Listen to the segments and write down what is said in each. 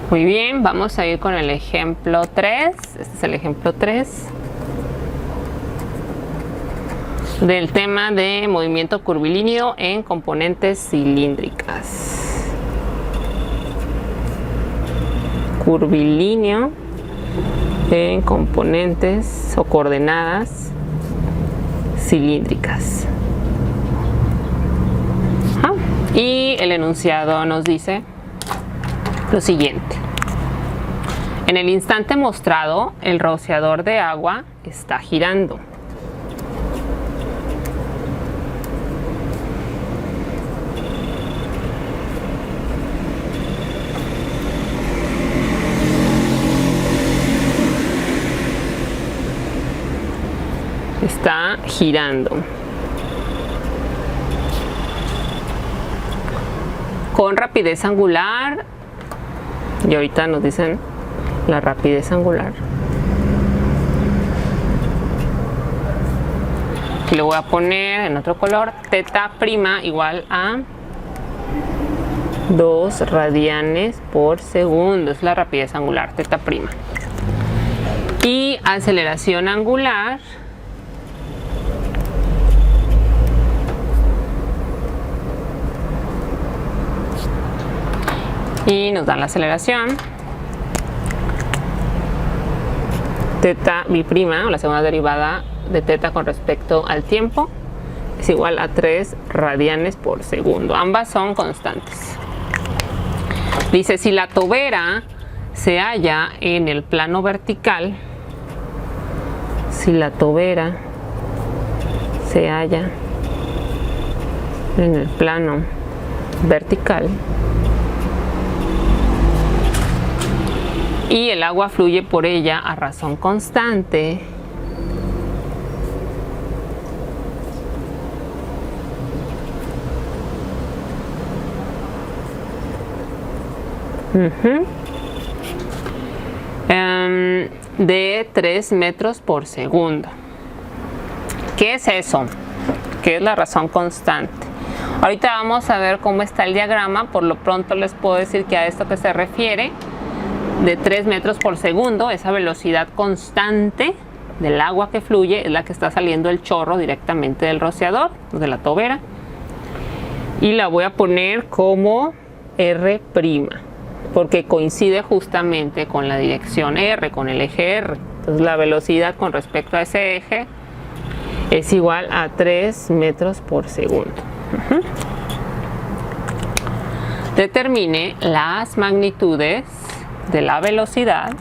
Muy bien, vamos a ir con el ejemplo 3. Este es el ejemplo 3 del tema de movimiento curvilíneo en componentes cilíndricas. Curvilíneo en componentes o coordenadas cilíndricas. Y el enunciado nos dice lo siguiente: en el instante mostrado, el rociador de agua está girando. Está girando con rapidez angular, y ahorita nos dicen la rapidez angular. Aquí le voy a poner en otro color teta prima igual a 2 radianes por segundo. Es la rapidez angular, teta prima. Y aceleración angular y nos dan la aceleración teta biprima, o la segunda derivada de teta con respecto al tiempo, es igual a 3 radianes por segundo. Ambas son constantes. Dice, si la tobera se halla en el plano vertical, si la tobera se halla en el plano vertical y el agua fluye por ella a razón constante, de 3 metros por segundo. ¿Qué es eso? ¿Qué es la razón constante? Ahorita vamos a ver cómo está el diagrama. Por lo pronto les puedo decir que a esto que se refiere de 3 metros por segundo, esa velocidad constante del agua que fluye es la que está saliendo el chorro directamente del rociador, de la tobera, y la voy a poner como R', porque coincide justamente con la dirección R, con el eje R. Entonces la velocidad con respecto a ese eje es igual a 3 metros por segundo. Determine las magnitudes de la velocidad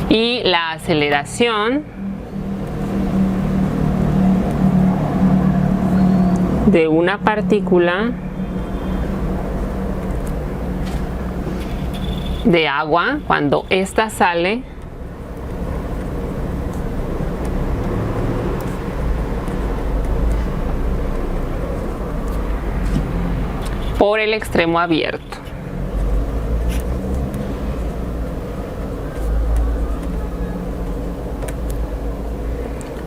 y la aceleración de una partícula de agua cuando ésta sale por el extremo abierto.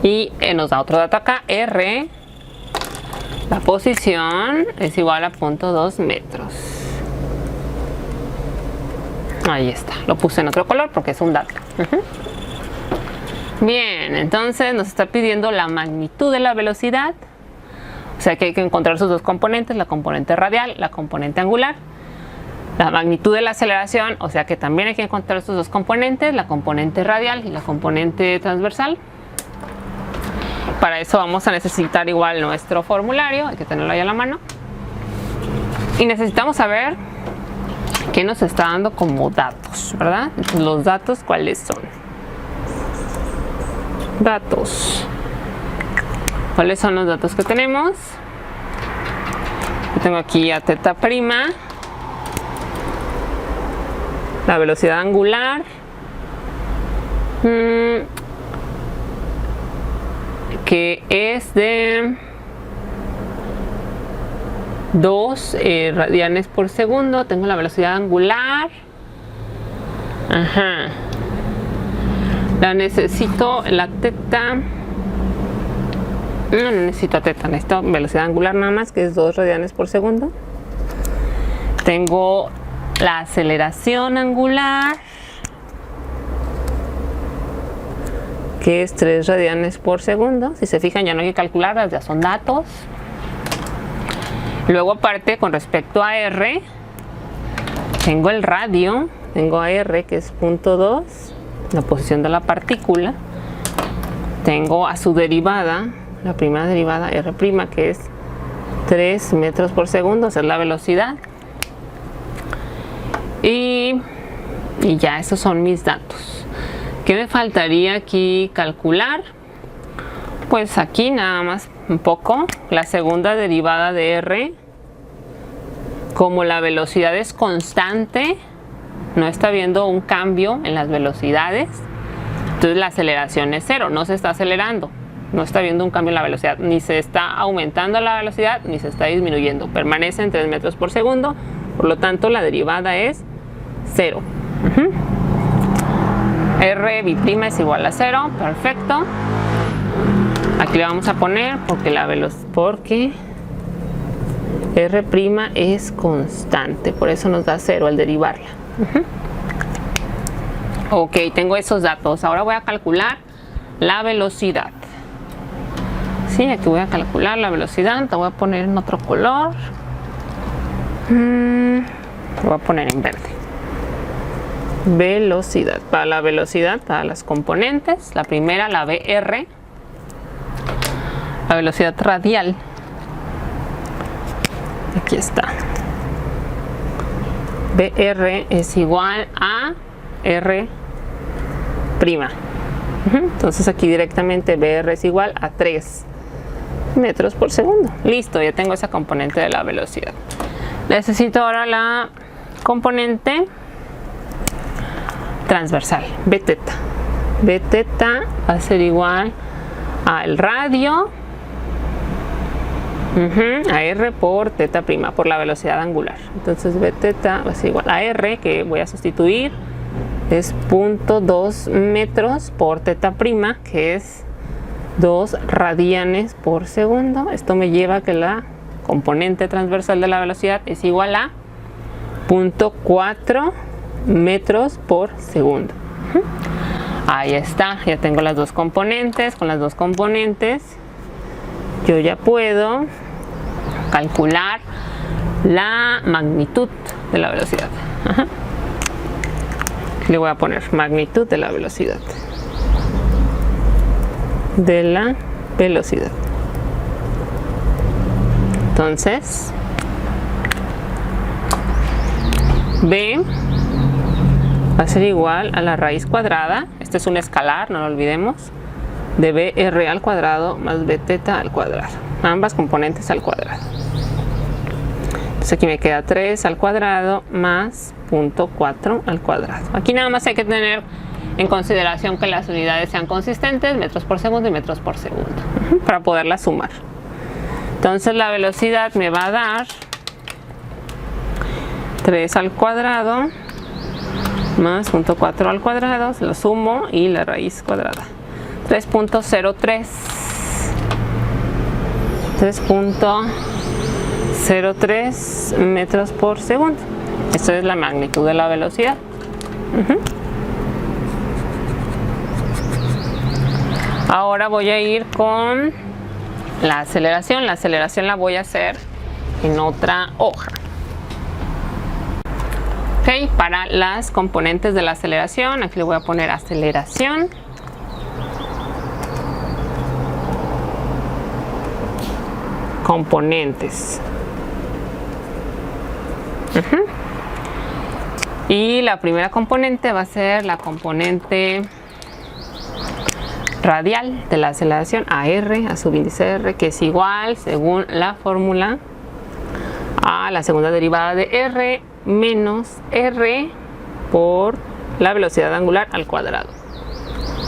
Y nos da otro dato acá, R, la posición es igual a 0.2 metros. Ahí está, lo puse en otro color porque es un dato. Bien, entonces nos está pidiendo la magnitud de la velocidad. O sea que hay que encontrar sus dos componentes, la componente radial, la componente angular. La magnitud de la aceleración, o sea que también hay que encontrar sus dos componentes, la componente radial y la componente transversal. Para eso vamos a necesitar igual nuestro formulario, hay que tenerlo ahí a la mano. Y necesitamos saber qué nos está dando como datos, ¿verdad? Entonces, los datos, ¿cuáles son? Datos. ¿Cuáles son los datos que tenemos? Yo tengo aquí a teta prima, la velocidad angular, que es de 2 radianes por segundo. Tengo la velocidad angular. La necesito, la teta. No necesito teta, necesito velocidad angular nada más, que es 2 radianes por segundo. Tengo la aceleración angular, que es 3 radianes por segundo. Si se fijan, ya no hay que calcularlas, ya son datos. Luego, aparte, con respecto a R, tengo el radio, tengo a R, que es 0.2, la posición de la partícula. Tengo a su derivada, la primera derivada, R', que es 3 metros por segundo, esa es la velocidad. Y ya, esos son mis datos. ¿Qué me faltaría aquí calcular? Pues aquí nada más un poco, la segunda derivada de R. Como la velocidad es constante, no está habiendo un cambio en las velocidades, entonces la aceleración es 0, no se está acelerando, no está habiendo un cambio en la velocidad, ni se está aumentando la velocidad, ni se está disminuyendo, permanece en 3 metros por segundo, por lo tanto la derivada es 0. R B' es igual a 0, perfecto. Aquí le vamos a poner porque R' es constante, por eso nos da 0 al derivarla. Ok, tengo esos datos. Ahora voy a calcular la velocidad. Sí, aquí voy a calcular la velocidad. La voy a poner en otro color. Lo voy a poner en verde. Velocidad. Para la velocidad, para las componentes, la primera, la VR, la velocidad radial. Aquí está. BR es igual a R'. Entonces aquí directamente BR es igual a 3 metros por segundo. Listo, ya tengo esa componente de la velocidad. Necesito ahora la componente transversal, Bθ. Bθ va a ser igual al radio, a R por θ', por la velocidad angular. Entonces Bθ va a ser igual a R, que voy a sustituir, es 0.2 metros por θ', que es 2 radianes por segundo. Esto me lleva a que la componente transversal de la velocidad es igual a 0.4 metros por segundo. Ahí está, ya tengo las dos componentes. Con las dos componentes yo ya puedo calcular la magnitud de la velocidad. Le voy a poner magnitud de la velocidad. Entonces, B va a ser igual a la raíz cuadrada, este es un escalar, no lo olvidemos, de BR al cuadrado más Bθ al cuadrado, ambas componentes al cuadrado. Entonces aquí me queda 3 al cuadrado más 0.4 al cuadrado. Aquí nada más hay que tener en consideración que las unidades sean consistentes, metros por segundo y metros por segundo, para poderlas sumar. Entonces la velocidad me va a dar 3 al cuadrado más 0.4 al cuadrado, se lo sumo, y la raíz cuadrada. 3.03 metros por segundo. Esto es la magnitud de la velocidad. Ahora voy a ir con la aceleración. La aceleración la voy a hacer en otra hoja. Ok, para las componentes de la aceleración, aquí le voy a poner aceleración. Componentes. Y la primera componente va a ser la componente radial de la aceleración, a R, a subíndice R, que es igual, según la fórmula, a la segunda derivada de R menos R por la velocidad angular al cuadrado.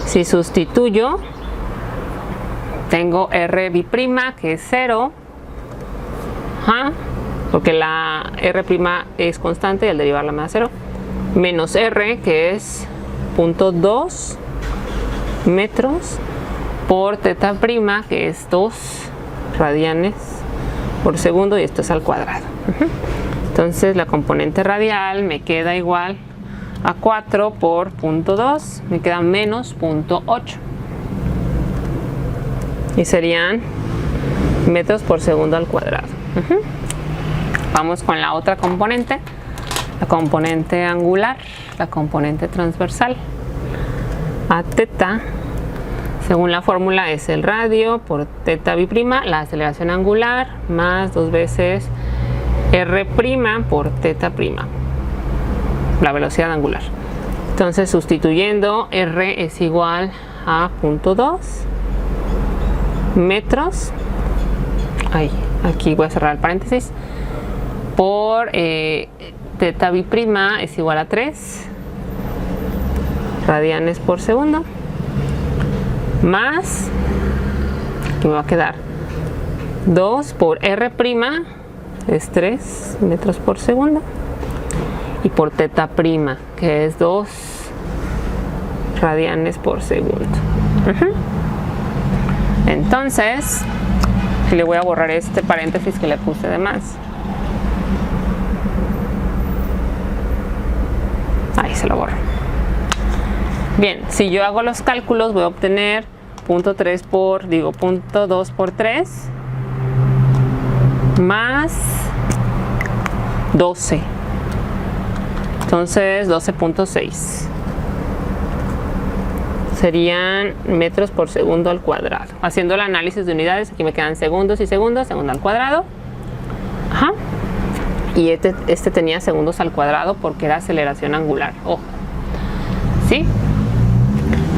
Si sustituyo, tengo R B', que es 0, porque la R' es constante y al derivarla me da 0, menos R, que es 0.2 metros por teta prima, que es 2 radianes por segundo, y esto es al cuadrado. Entonces la componente radial me queda igual a 4 por 0.2, me queda menos 0.8. Y serían metros por segundo al cuadrado. Vamos con la otra componente, la componente angular, la componente transversal. A teta, según la fórmula, es el radio por teta biprima, la aceleración angular, más 2 veces r' por teta prima, la velocidad angular. Entonces, sustituyendo, r es igual a 0.2 metros, aquí voy a cerrar el paréntesis, por teta biprima es igual a 3 radianes por segundo, más, aquí me va a quedar 2 por r' es 3 metros por segundo, y por teta prima, que es 2 radianes por segundo. Entonces, le voy a borrar este paréntesis que le puse de más. Ahí se lo borro. Bien, si yo hago los cálculos, voy a obtener 0.2 por 3 más 12. Entonces 12.6 serían metros por segundo al cuadrado. Haciendo el análisis de unidades, aquí me quedan segundos y segundos, segundo al cuadrado. Y este tenía segundos al cuadrado porque era aceleración angular. Ojo. ¿Sí?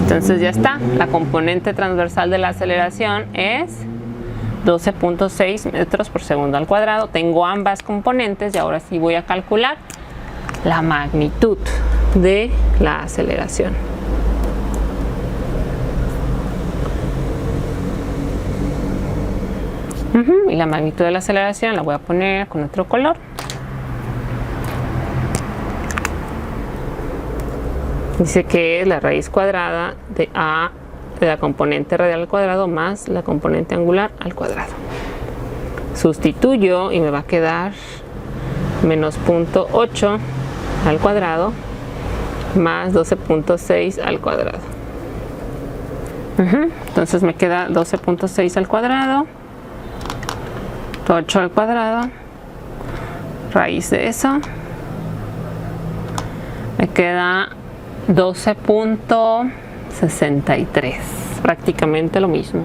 Entonces ya está. La componente transversal de la aceleración es 12.6 metros por segundo al cuadrado. Tengo ambas componentes y ahora sí voy a calcular la magnitud de la aceleración. Y la magnitud de la aceleración la voy a poner con otro color. Dice que es la raíz cuadrada de A de la componente radial al cuadrado más la componente angular al cuadrado. Sustituyo y me va a quedar menos 0.8 al cuadrado más 12.6 al cuadrado. Entonces me queda 12.6 al cuadrado, 8 al cuadrado, raíz de eso, me queda 12.63, prácticamente lo mismo.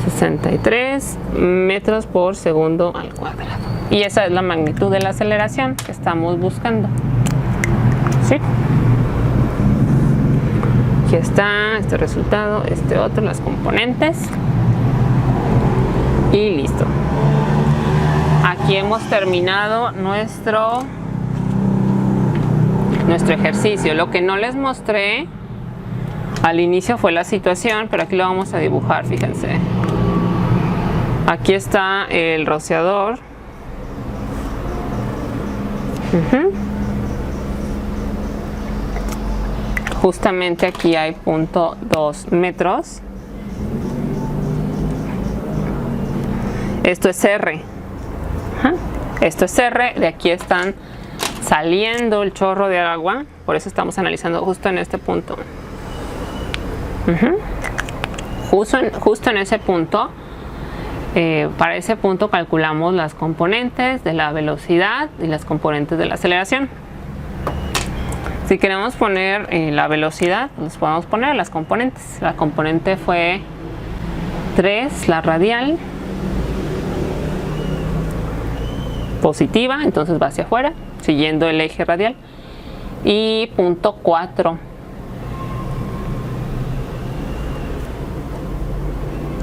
63 metros por segundo al cuadrado. Y esa es la magnitud de la aceleración que estamos buscando. ¿Sí? Aquí está este resultado, este otro, las componentes. Y listo. Aquí hemos terminado nuestro ejercicio. Lo que no les mostré al inicio fue la situación, pero aquí lo vamos a dibujar, fíjense. Aquí está el rociador. Justamente aquí hay 0.2 metros. Esto es R. Esto es R. De aquí están saliendo el chorro de agua. Por eso estamos analizando justo en este punto. Justo en ese punto. Para ese punto calculamos las componentes de la velocidad y las componentes de la aceleración. Si queremos poner la velocidad, nos podemos poner las componentes. La componente fue 3, la radial, positiva, entonces va hacia afuera, siguiendo el eje radial. Y 0.4.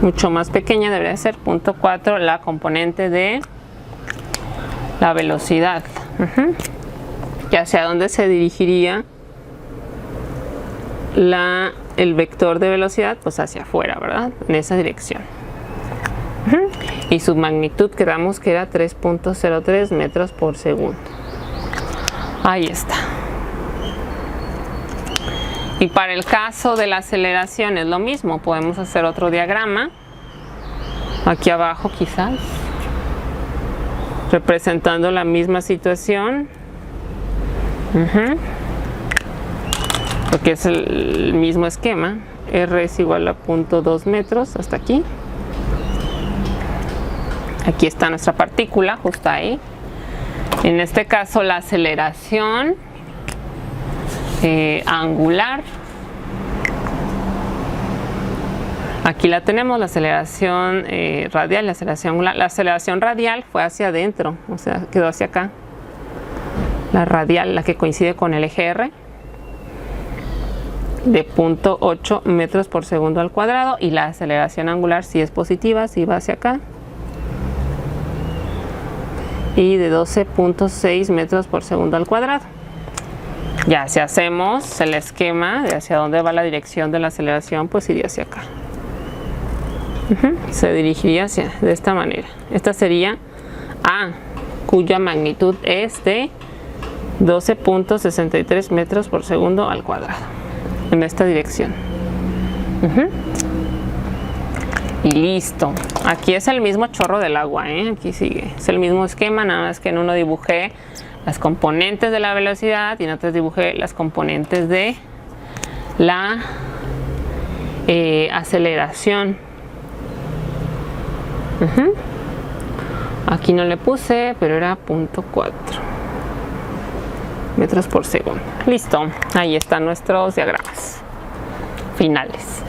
Mucho más pequeña debería ser 0.4 la componente de la velocidad. ¿Y hacia dónde se dirigiría el vector de velocidad? Pues hacia afuera, ¿verdad? En esa dirección. Y su magnitud quedamos que era 3.03 metros por segundo. Ahí está. Y para el caso de la aceleración es lo mismo, podemos hacer otro diagrama, aquí abajo quizás, representando la misma situación, porque es el mismo esquema. R es igual a 0.2 metros hasta aquí. Aquí está nuestra partícula, justo ahí. En este caso la aceleración angular, aquí la tenemos, la aceleración radial, la aceleración angular. La aceleración radial fue hacia adentro, o sea, quedó hacia acá. La radial, la que coincide con el eje R, de 0.8 metros por segundo al cuadrado, y la aceleración angular sí es positiva, sí va hacia acá, y de 12.6 metros por segundo al cuadrado. Ya si hacemos el esquema de hacia dónde va la dirección de la aceleración, pues iría hacia acá. Se dirigiría de esta manera. Esta sería A, cuya magnitud es de 12.63 metros por segundo al cuadrado, en esta dirección. Y listo. Aquí es el mismo chorro del agua, aquí sigue. Es el mismo esquema, nada más que en uno dibujé las componentes de la velocidad y en otro dibujé las componentes de la aceleración. Aquí no le puse, pero era 0.4 metros por segundo. Listo. Ahí están nuestros diagramas finales.